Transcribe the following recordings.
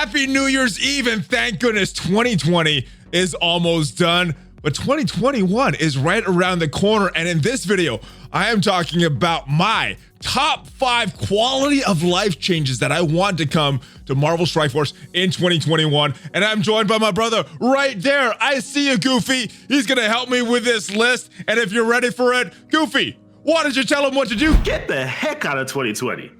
Happy New Year's Eve, and thank goodness 2020 is almost done, but 2021 is right around the corner. And in this video, I am talking about my top 5 quality of life changes that I want to come to Marvel Strike Force in 2021. And I'm joined by my brother right there. I see you, Goofy. He's gonna help me with this list. And if you're ready for it, Goofy, why don't you tell him what to do? Get the heck out of 2020.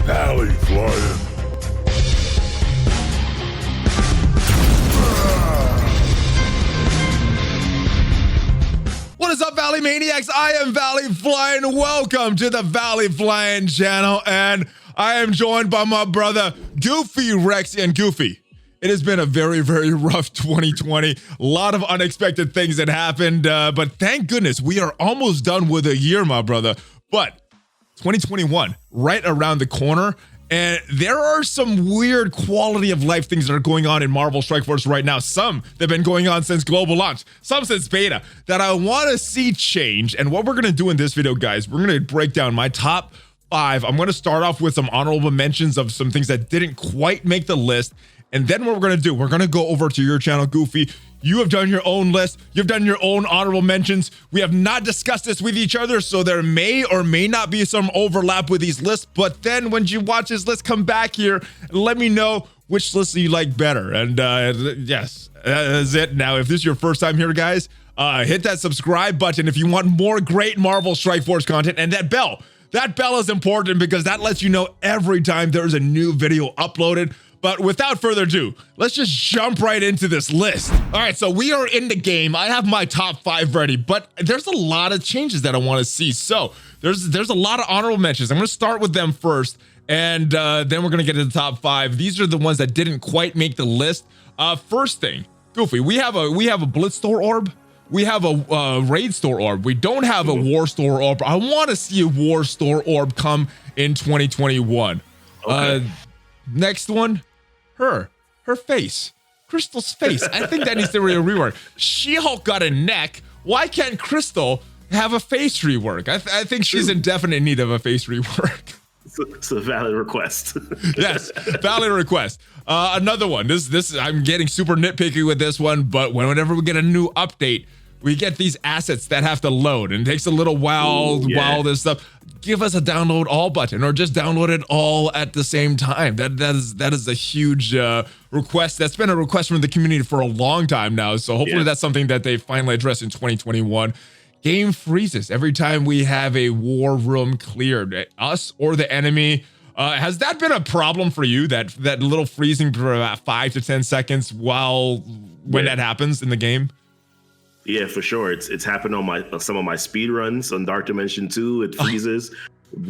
ValleyFlyin. What is up, Valley Maniacs? I am ValleyFlyin. Welcome to the ValleyFlyin channel, and I am joined by my brother GoofyRhexxi. And Goofy, it has been a very, very rough 2020. A lot of unexpected things that happened, but thank goodness we are almost done with a year, my brother. But 2021, right around the corner. And there are some weird quality of life things that are going on in Marvel Strike Force right now. Some that have been going on since global launch, some since beta, that I want to see change. And what we're going to do in this video, guys, we're going to break down my top 5. I'm going to start off with some honorable mentions of some things that didn't quite make the list. And then what we're going to do, we're going to go over to your channel, Goofy. You have done your own list. You've done your own honorable mentions. We have not discussed this with each other, so there may or may not be some overlap with these lists. But then when you watch this list, come back here and let me know which list you like better. And yes, that's it. Now, if this is your first time here, guys, hit that subscribe button if you want more great Marvel Strike Force content. And that bell is important because that lets you know every time there's a new video uploaded. But without further ado, let's just jump right into this list. All right, so we are in the game. I have my top 5 ready, but there's a lot of changes that I want to see. So there's a lot of honorable mentions. I'm going to start with them first, and then we're going to get to the top 5. These are the ones that didn't quite make the list. First thing, Goofy, we have a Blitz store orb. We have a raid store orb. We don't have a war store orb. I want to see a war store orb come in 2021. Okay. Next one. Her face, Crystal's face. I think that needs to be a rework. She-Hulk got a neck. Why can't Crystal have a face rework? I think she's in definite need of a face rework. It's a valid request. Yes, valid request. Another one. This I'm getting super nitpicky with this one, but whenever we get a new update, we get these assets that have to load, and it takes a little while, this stuff. Give us a download all button, or just download it all at the same time. That is a huge request. That's been a request from the community for a long time now. So hopefully that's something that they finally address in 2021. Game freezes every time we have a war room cleared, us or the enemy. Has that been a problem for you? That little freezing for about 5 to 10 seconds when that happens in the game? Yeah, for sure. It's happened on some of my speed runs on Dark Dimension 2. It freezes.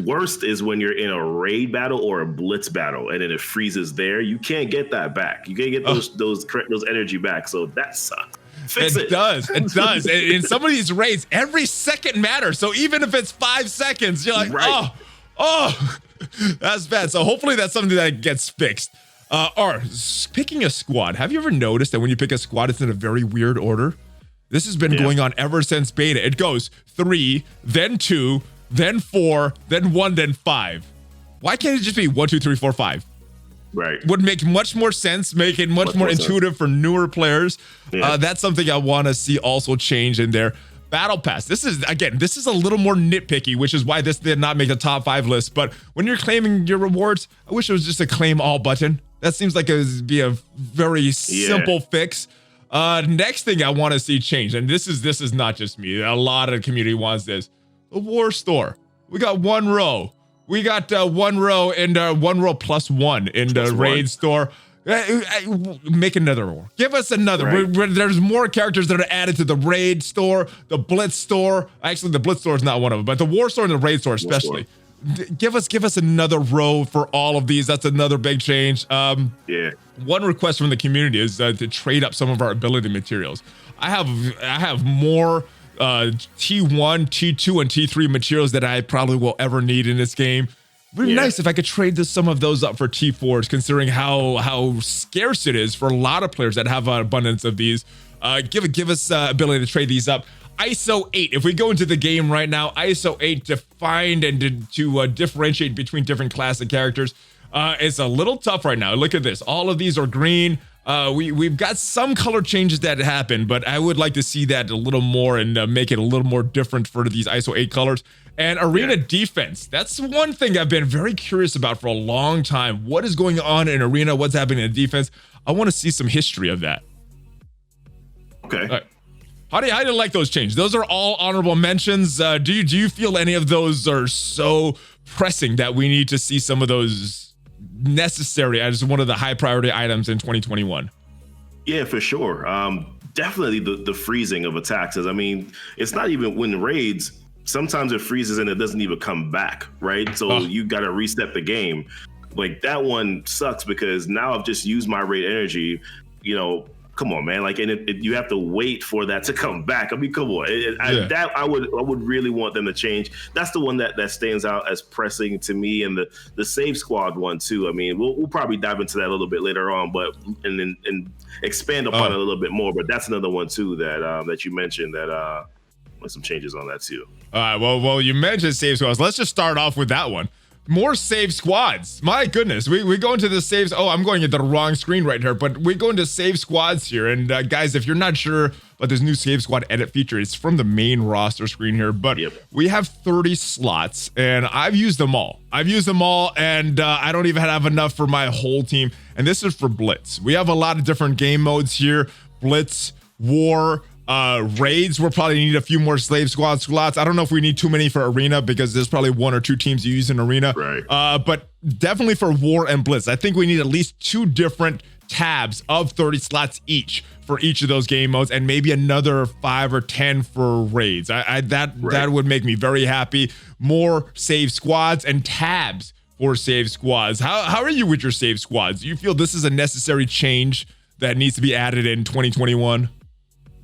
Worst is when you're in a raid battle or a blitz battle, and then it freezes there. You can't get that back. You can't get those energy back. So that sucks. Fix it. It does. In some of these raids, every second matters. So even if it's 5 seconds, you're like, right. oh, that's bad. So hopefully that's something that gets fixed. Or picking a squad. Have you ever noticed that when you pick a squad, it's in a very weird order? This has been going on ever since beta. It goes 3, then 2, then 4, then 1, then 5. Why can't it just be 1, 2, 3, 4, 5? Right. Would make much more sense, make it much more intuitive for newer players. Yeah. That's something I want to see also change in there. Battle Pass. This is a little more nitpicky, which is why this did not make the top 5 list. But when you're claiming your rewards, I wish it was just a claim all button. That seems like it would be a very simple fix. Next thing I want to see change, and this is not just me. A lot of the community wants this. The war store. We got 1 row. We got 1 row and 1 row plus 1 in the raid store. Make another one. Give us another. Right. There's more characters that are added to the raid store, the Blitz store. Actually, the Blitz store is not one of them, but the war store and the raid store especially. Give us another row for all of these. That's another big change. One request from the community is to trade up some of our ability materials. I have more T1, T2, and T3 materials that I probably will ever need in this game. It'd be nice if I could trade some of those up for T4s, considering how scarce it is for a lot of players that have an abundance of these. Give us ability to trade these up. ISO 8. If we go into the game right now, ISO 8 to find and to differentiate between different classic characters. It's a little tough right now. Look at this. All of these are green. We've got some color changes that happen, but I would like to see that a little more and make it a little more different for these ISO 8 colors. And arena defense. That's one thing I've been very curious about for a long time. What is going on in arena? What's happening in defense? I want to see some history of that. Okay. All right. How do you like those changes? Those are all honorable mentions. Do you feel any of those are so pressing that we need to see some of those necessary as one of the high priority items in 2021? Yeah, for sure. Definitely the freezing of attacks. I mean, it's not even when raids. Sometimes it freezes and it doesn't even come back, right? So you got to reset the game. Like that one sucks because now I've just used my raid energy. You know, come on, man. Like, and you have to wait for that to come back. I mean, come on. I would really want them to change. That's the one that stands out as pressing to me, and the save squad one too. I mean, we'll probably dive into that a little bit later on, but and expand upon it a little bit more. But that's another one too that you mentioned that with some changes on that too. All right. Well, you mentioned save squads. Let's just start off with that one. More save squads. My goodness. We go into the saves. Oh, I'm going into the wrong screen right here, but we go into save squads here. And guys, if you're not sure about this new save squad edit feature, it's from the main roster screen here, but we have 30 slots and I've used them all. And I don't even have enough for my whole team. And this is for Blitz. We have a lot of different game modes here. Blitz, War, raids. We'll probably need a few more slave squad slots. I don't know if we need too many for arena because there's probably 1 or 2 teams you use in arena. Right. But definitely for War and Blitz, I think we need at least 2 different tabs of 30 slots each for each of those game modes, and maybe another 5 or 10 for raids. That would make me very happy. More save squads and tabs for save squads. How are you with your save squads? Do you feel this is a necessary change that needs to be added in 2021?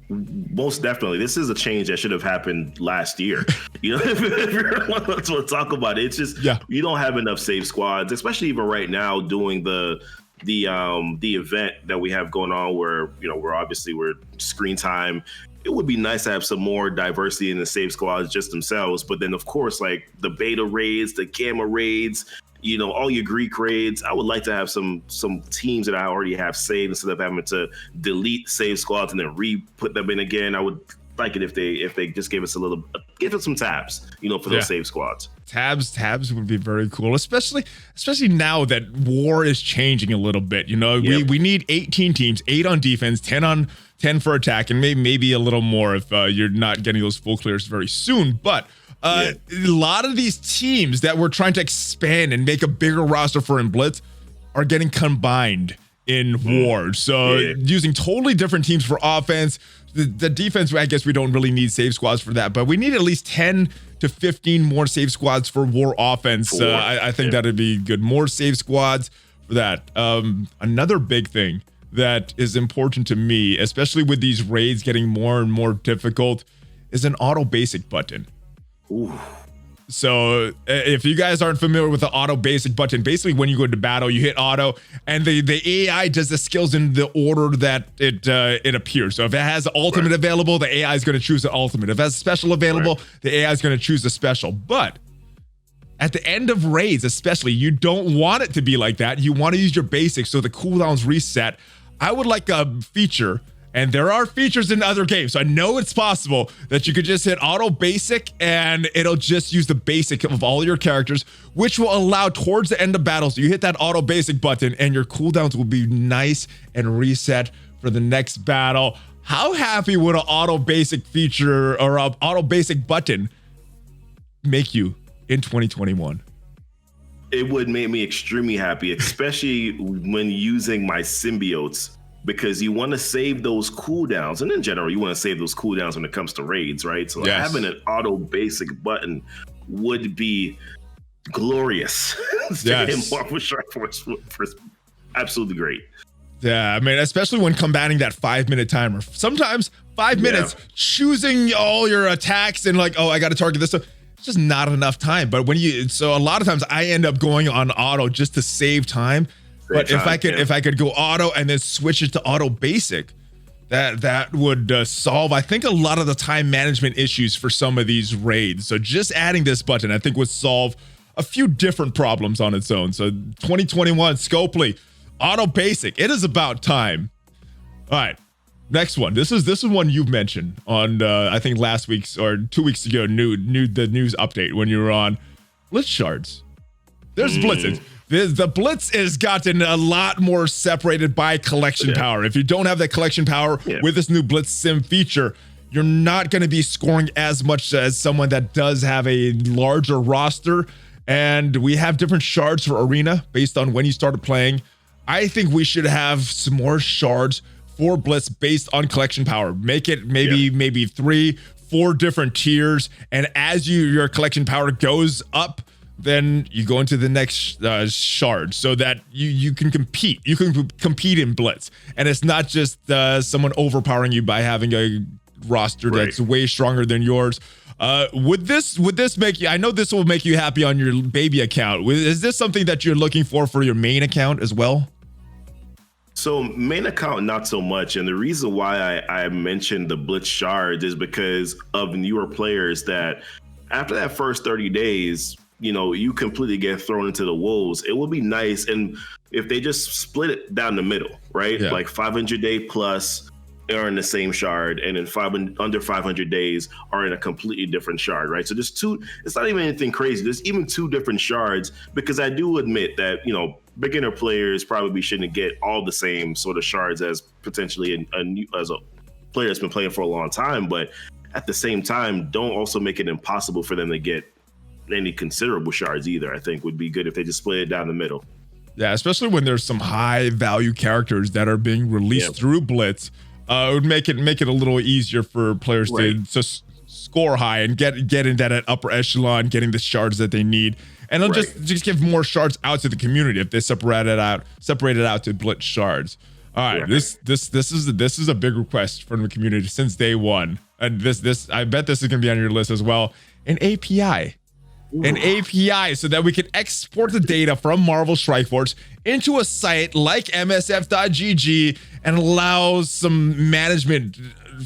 Most definitely. This is a change that should have happened last year. You know, if you want to talk about it, it's just you don't have enough save squads, especially even right now doing the event that we have going on where, you know, we're screen time. It would be nice to have some more diversity in the save squads just themselves. But then, of course, like the beta raids, the gamma raids, you know, all your Greek raids, I would like to have some teams that I already have saved instead of having to delete save squads and then re-put them in again. I would like it if they just give us some tabs, you know, for those save squads. Tabs would be very cool, especially now that War is changing a little bit. You know, we need 18 teams, 8 on defense, 10 for attack, and maybe a little more if you're not getting those full clears very soon. But a lot of these teams that we're trying to expand and make a bigger roster for in Blitz are getting combined in War. So using totally different teams for offense. The defense, I guess we don't really need save squads for that, but we need at least 10 to 15 more save squads for War offense. I think that'd be good. More save squads for that. Another big thing that is important to me, especially with these raids getting more and more difficult, is an auto basic button. Ooh. So if you guys aren't familiar with the auto basic button, basically when you go into battle, you hit auto and the AI does the skills in the order that it appears. So if it has ultimate available, the AI is going to choose the ultimate. If it has special available, the AI is going to choose the special. But at the end of raids, especially, you don't want it to be like that. You want to use your basics so the cooldowns reset. I would like a feature, and there are features in other games, so I know it's possible that you could just hit auto basic and it'll just use the basic of all your characters, which will allow towards the end of battles, you hit that auto basic button and your cooldowns will be nice and reset for the next battle. How happy would an auto basic feature or an auto basic button make you in 2021? It would make me extremely happy, especially when using my symbiotes, because you want to save those cooldowns, and in general, you want to save those cooldowns when it comes to raids, right? So having an auto basic button would be glorious. Absolutely great. Yeah, I mean, especially when combating that 5-minute timer. Sometimes 5 minutes, choosing all your attacks and like, oh, I got to target this stuff. It's just not enough time. But so a lot of times I end up going on auto just to save time. But if I could go auto and then switch it to auto basic, that would solve, I think, a lot of the time management issues for some of these raids. So just adding this button, I think, would solve a few different problems on its own. So 2021 Scopely, auto basic. It is about time. All right. Next one. This is one you've mentioned on I think last week's or 2 weeks ago the news update when you were on Blitz shards. There's blitzes. The Blitz has gotten a lot more separated by collection power. If you don't have that collection power with this new Blitz Sim feature, you're not going to be scoring as much as someone that does have a larger roster. And we have different shards for Arena based on when you started playing. I think we should have some more shards for Blitz based on collection power. Make it maybe 3-4 different tiers, and as your collection power goes up, then you go into the next shard so that you can compete. You can compete in Blitz, and it's not just someone overpowering you by having a roster that's way stronger than yours. Would this make you? I know this will make you happy on your baby account. Is this something that you're looking for your main account as well? So main account, not so much. And the reason why I mentioned the Blitz shards is because of newer players that after that first 30 days, you completely get thrown into the wolves. It would be nice. And if they just split it down the middle, right? Yeah. Like 500 day plus are in the same shard, and then under 500 days are in a completely different shard, right? So there's two, it's not even anything crazy. There's even 2 different shards, because I do admit that, beginner players probably shouldn't get all the same sort of shards as potentially as a player that's been playing for a long time. But at the same time, don't also make it impossible for them to get any considerable shards either. I think would be good if they just split it down the middle. Yeah, especially when there's some high value characters that are being released through Blitz. It would make it a little easier for players to score high and get in that upper echelon, getting the shards that they need. And they'll just give more shards out to the community if they separate it out to Blitz shards. All right, this is a big request from the community since day one, and this I bet this is gonna be on your list as well. An API. An API so that we can export the data from Marvel Strike Force into a site like msf.gg and allow some management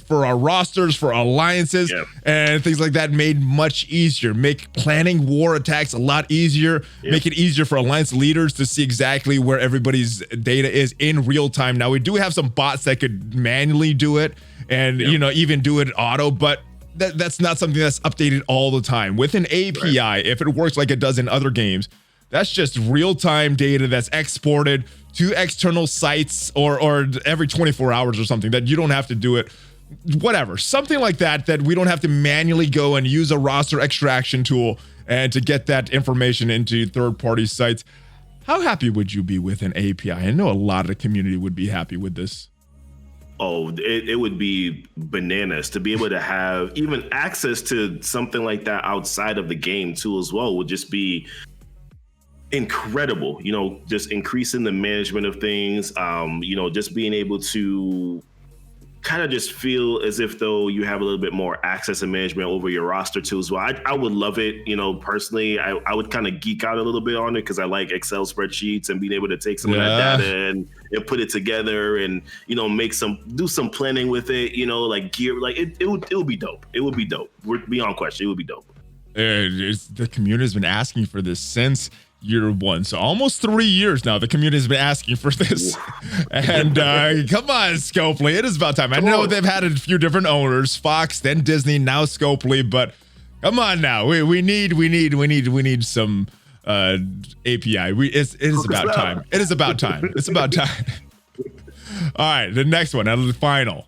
for our rosters, for our alliances, and things like that made much easier. Make planning war attacks a lot easier. Make it easier for alliance leaders to see exactly where everybody's data is in real time. Now, we do have some bots that could manually do it and, even do it auto, but that's not something that's updated all the time. With an API, if it works like it does in other games, that's just real-time data that's exported to external sites or every 24 hours or something, that you don't have to do it, whatever, something like that we don't have to manually go and use a roster extraction tool and to get that information into third-party sites. How happy would you be with an API? I know a lot of the community would be happy with this. Oh, it would be bananas to be able to have even access to something like that outside of the game too as well. Would just be incredible, just increasing the management of things, just being able to kind of just feel as if though you have a little bit more access and management over your roster too as well. I would love it, personally. I would kind of geek out a little bit on it because I like Excel spreadsheets and being able to take some of that data and put it together and, do some planning with it, like gear, like it would be dope. It would be dope. We're beyond question. It would be dope. The community has been asking for this since year one, so almost 3 years now the community has been asking for this. And come on, Scopely, it is about time. I know they've had a few different owners, Fox, then Disney, now Scopely, but come on now, we need some API. It is about time. It is about time. It's about time. All right, the next one, and the final,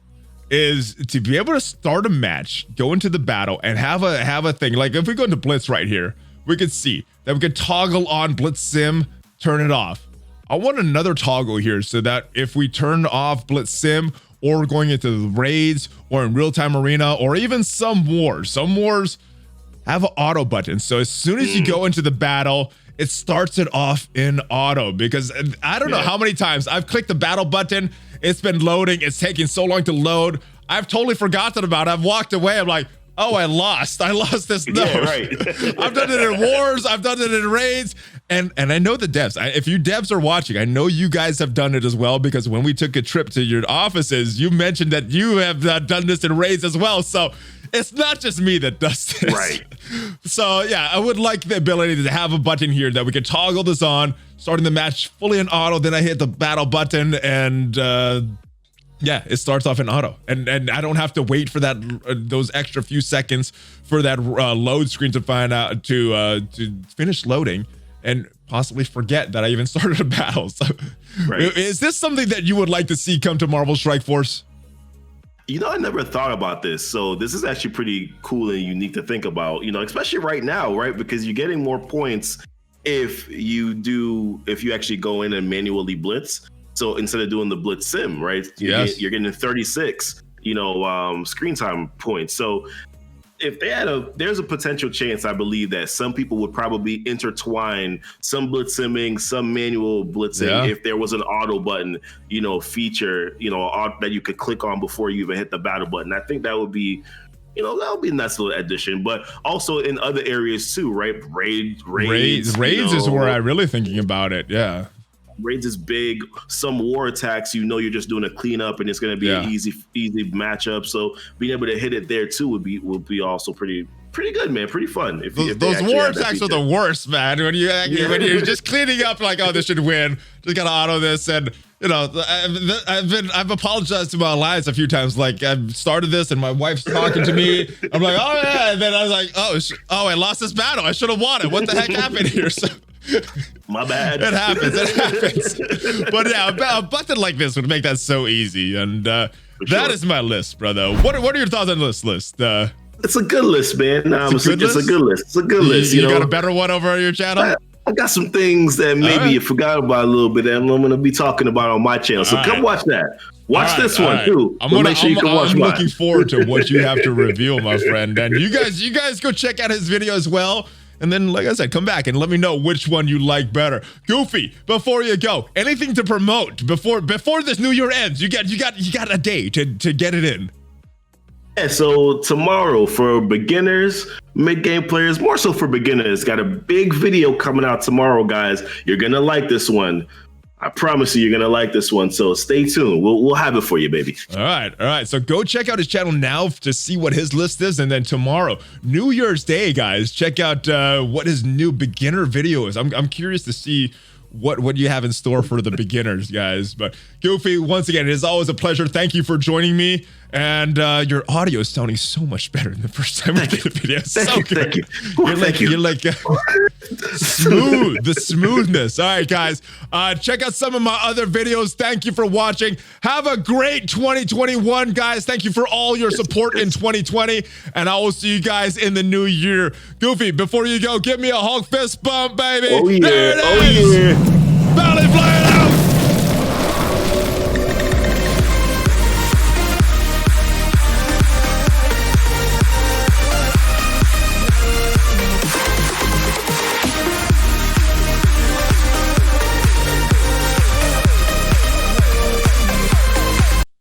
is to be able to start a match, go into the battle, and have a thing. Like if we go into Blitz right here, we could see that we could toggle on Blitz Sim, turn it off. I want another toggle here so that if we turn off Blitz Sim or going into the raids or in real-time arena or even some wars have an auto button. So as soon as you go into the battle, it starts it off in auto, because I don't know how many times I've clicked the battle button. It's been loading. It's taking so long to load. I've totally forgotten about it. I've walked away. I'm like, oh, I lost this node. Yeah, right. I've done it in wars. I've done it in raids. And I know the devs, if you devs are watching, I know you guys have done it as well, because when we took a trip to your offices, you mentioned that you have done this in raids as well. So It's not just me that does this. Right. So yeah, I would like the ability to have a button here that we could toggle this on, starting the match fully in auto. Then I hit the battle button and yeah, it starts off in auto, and I don't have to wait for that those extra few seconds for that load screen to find out to finish loading and possibly forget that I even started a battle. So, right. Is this something that you would like to see come to Marvel Strike Force? You know, I never thought about this. So this is actually pretty cool and unique to think about, you know, especially right now, right? Because you're getting more points if you actually go in and manually blitz. So instead of doing the blitz sim, right? You're getting 36, you know, screen time points. So if they had there's a potential chance, I believe, that some people would probably intertwine some blitz simming, some manual blitzing, if there was an auto button, you know, feature, you know, that you could click on before you even hit the battle button. I think that would be, you know, that would be a nice little addition. But also in other areas too, right? Raids is where I'm really thinking about it. Yeah. Raids is big. Some war attacks, you know, you're just doing a cleanup and it's going to be an easy matchup. So being able to hit it there too would be also pretty good, man. Pretty fun. If those war attacks are the worst, man. When you're just cleaning up, like, oh, this should win. Just gotta auto this, and you know, I've apologized to my alliance a few times. Like, I've started this and my wife's talking to me. I'm like, oh yeah, and then I was like, oh, I lost this battle. I should have won it. What the heck happened here? So. My bad. It happens. But yeah, a button like this would make that so easy. And that is my list, brother. What are your thoughts on this list? It's a good list, man. It's a good list. It's a good list. You got a better one over on your channel? I got some things that maybe you forgot about a little bit that I'm going to be talking about on my channel. So come watch that. Watch this one too. I'm looking forward to what you have to reveal, my friend. And you guys go check out his video as well. And then, like I said, come back and let me know which one you like better. Goofy, before you go, anything to promote before this new year ends? You got a day to get it in. Yeah, so tomorrow for beginners, mid-game players, more so for beginners, got a big video coming out tomorrow, guys. You're gonna like this one. I promise you're gonna like this one. So stay tuned. We'll have it for you, baby. All right. So go check out his channel now to see what his list is, and then tomorrow, New Year's Day, guys, check out what his new beginner video is. I'm curious to see what you have in store for the beginners, guys. But Goofy, once again, it is always a pleasure. Thank you for joining me. And your audio is sounding so much better than the first time we did a video. Thank you. You're like smooth, the smoothness. All right, guys, check out some of my other videos. Thank you for watching. Have a great 2021, guys. Thank you for all your support in 2020, and I will see you guys in the new year. Goofy, before you go, give me a Hulk fist bump, baby. Oh yeah, ValleyFlyin.